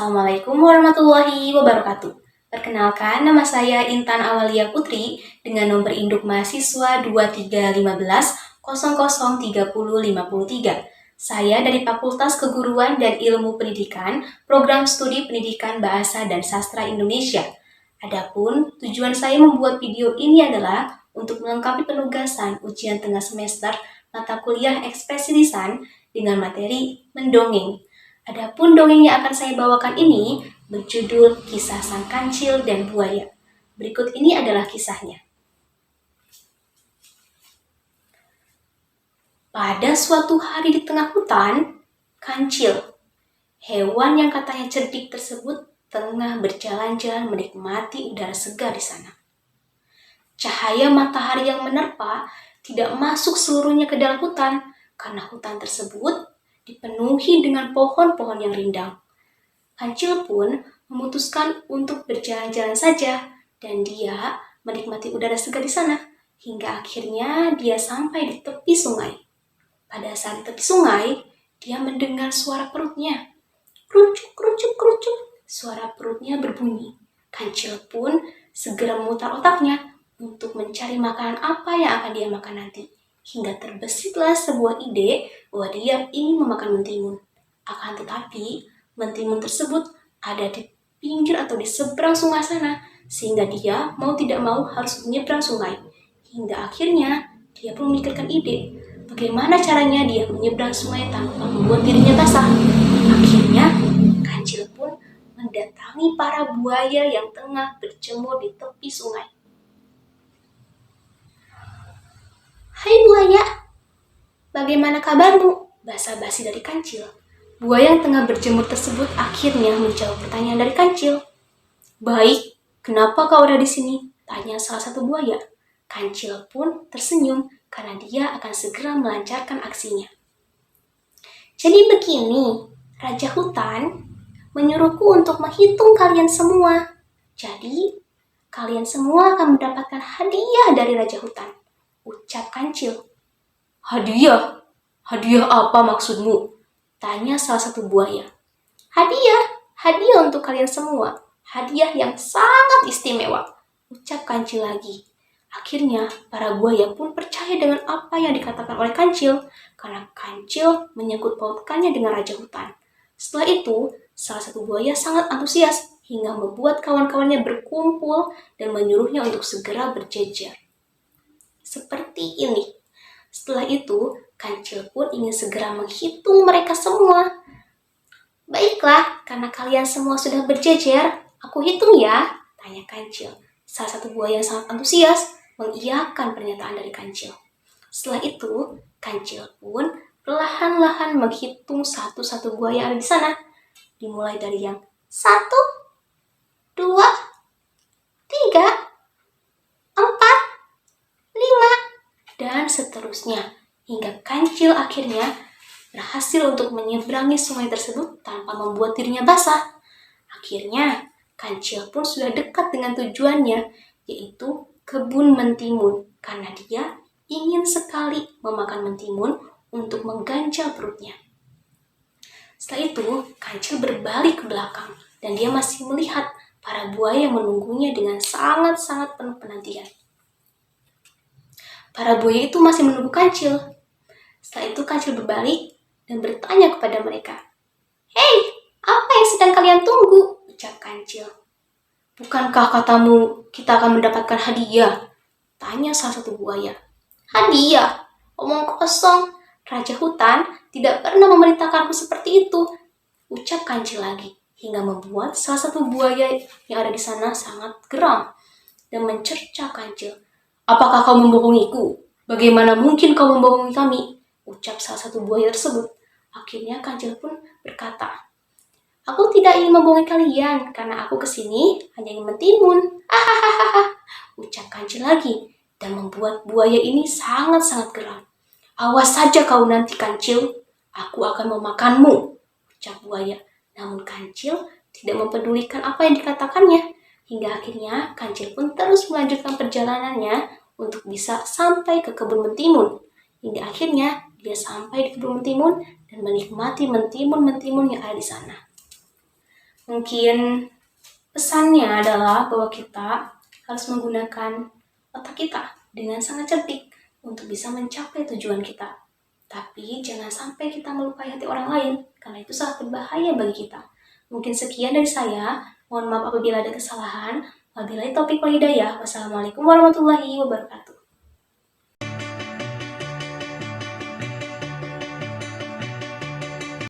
Assalamualaikum warahmatullahi wabarakatuh. Perkenalkan, nama saya Intan Awalia Putri dengan nomor induk mahasiswa 2315003053. Saya dari Fakultas Keguruan dan Ilmu Pendidikan, Program Studi Pendidikan Bahasa dan Sastra Indonesia. Adapun tujuan saya membuat video ini adalah untuk melengkapi penugasan ujian tengah semester mata kuliah ekspresi lisan dengan materi mendongeng. Adapun dongeng yang akan saya bawakan ini berjudul Kisah Sang Kancil dan Buaya. Berikut ini adalah kisahnya. Pada suatu hari di tengah hutan, kancil, hewan yang katanya cerdik tersebut, tengah berjalan-jalan menikmati udara segar di sana. Cahaya matahari yang menerpa tidak masuk seluruhnya ke dalam hutan, karena hutan tersebut dipenuhi dengan pohon-pohon yang rindang. Kancil pun memutuskan untuk berjalan-jalan saja, dan dia menikmati udara segar di sana, hingga akhirnya dia sampai di tepi sungai. Pada saat di tepi sungai, dia mendengar suara perutnya. Kerucuk, kerucuk, kerucuk. Suara perutnya berbunyi. Kancil pun segera memutar otaknya untuk mencari makanan apa yang akan dia makan nanti. Hingga terbesitlah sebuah ide bahwa dia ingin memakan mentimun. Akan tetapi, mentimun tersebut ada di pinggir atau di seberang sungai sana, sehingga dia mau tidak mau harus menyeberang sungai. Hingga akhirnya, dia pun memikirkan ide, bagaimana caranya dia menyeberang sungai tanpa membuat dirinya basah. Akhirnya, kancil pun mendatangi para buaya yang tengah berjemur di tepi sungai. Hai buaya, bagaimana kabarmu? Basa-basi dari kancil. Buaya yang tengah berjemur tersebut akhirnya menjawab pertanyaan dari kancil. Baik, kenapa kau ada di sini? Tanya salah satu buaya. Kancil pun tersenyum karena dia akan segera melancarkan aksinya. Jadi begini, Raja Hutan menyuruhku untuk menghitung kalian semua. Jadi, kalian semua akan mendapatkan hadiah dari Raja Hutan. Ucap kancil. Hadiah? Hadiah apa maksudmu? Tanya salah satu buaya. Hadiah untuk kalian semua. Hadiah yang sangat istimewa. Ucap kancil lagi. Akhirnya, para buaya pun percaya dengan apa yang dikatakan oleh kancil, karena kancil menyangkut pautkannya dengan Raja Hutan. Setelah itu, salah satu buaya sangat antusias hingga membuat kawan-kawannya berkumpul dan menyuruhnya untuk segera berjejer. Seperti ini. Setelah itu, kancil pun ingin segera menghitung mereka semua. Baiklah, karena kalian semua sudah berjejer, aku hitung ya, tanya kancil. Salah satu buaya yang sangat antusias mengiyakan pernyataan dari kancil. Setelah itu, kancil pun perlahan-lahan menghitung satu-satu buaya yang ada di sana. Dimulai dari yang 1, 2, 3, 4, 5, dan seterusnya. Hingga kancil akhirnya berhasil untuk menyeberangi sungai tersebut tanpa membuat dirinya basah. Akhirnya, kancil pun sudah dekat dengan tujuannya, yaitu kebun mentimun, karena dia ingin sekali memakan mentimun untuk mengganjal perutnya. Setelah itu, kancil berbalik ke belakang, dan dia masih melihat para buaya yang menunggunya dengan sangat-sangat penuh penantian. Para buaya itu masih menunggu kancil. Setelah itu kancil berbalik dan bertanya kepada mereka. Hei, apa yang sedang kalian tunggu? Ucap kancil. Bukankah katamu kita akan mendapatkan hadiah? Tanya salah satu buaya. Hadiah? Omong kosong. Raja Hutan tidak pernah memerintahkanku seperti itu. Ucap kancil lagi, hingga membuat salah satu buaya yang ada di sana sangat geram dan mencerca kancil. Apakah kau membohongiku? Bagaimana mungkin kau membohongi kami? Ucap salah satu buaya tersebut. Akhirnya kancil pun berkata, aku tidak ingin membohongi kalian, karena aku kesini hanya ingin mentimun. Hahaha, ucap kancil lagi, dan membuat buaya ini sangat-sangat geram. Awas saja kau nanti kancil, aku akan memakanmu, ucap buaya. Namun kancil tidak mempedulikan apa yang dikatakannya, hingga akhirnya kancil pun terus melanjutkan perjalanannya untuk bisa sampai ke kebun mentimun. Hingga akhirnya dia sampai di kebun mentimun dan menikmati mentimun-mentimun yang ada di sana. Mungkin pesannya adalah bahwa kita harus menggunakan otak kita dengan sangat cerdik untuk bisa mencapai tujuan kita. Tapi jangan sampai kita melukai hati orang lain, karena itu sangat berbahaya bagi kita. Mungkin sekian dari saya. Mohon maaf apabila ada kesalahan. Wabillahi taufiq wal hidayah. Wassalamualaikum warahmatullahi wabarakatuh.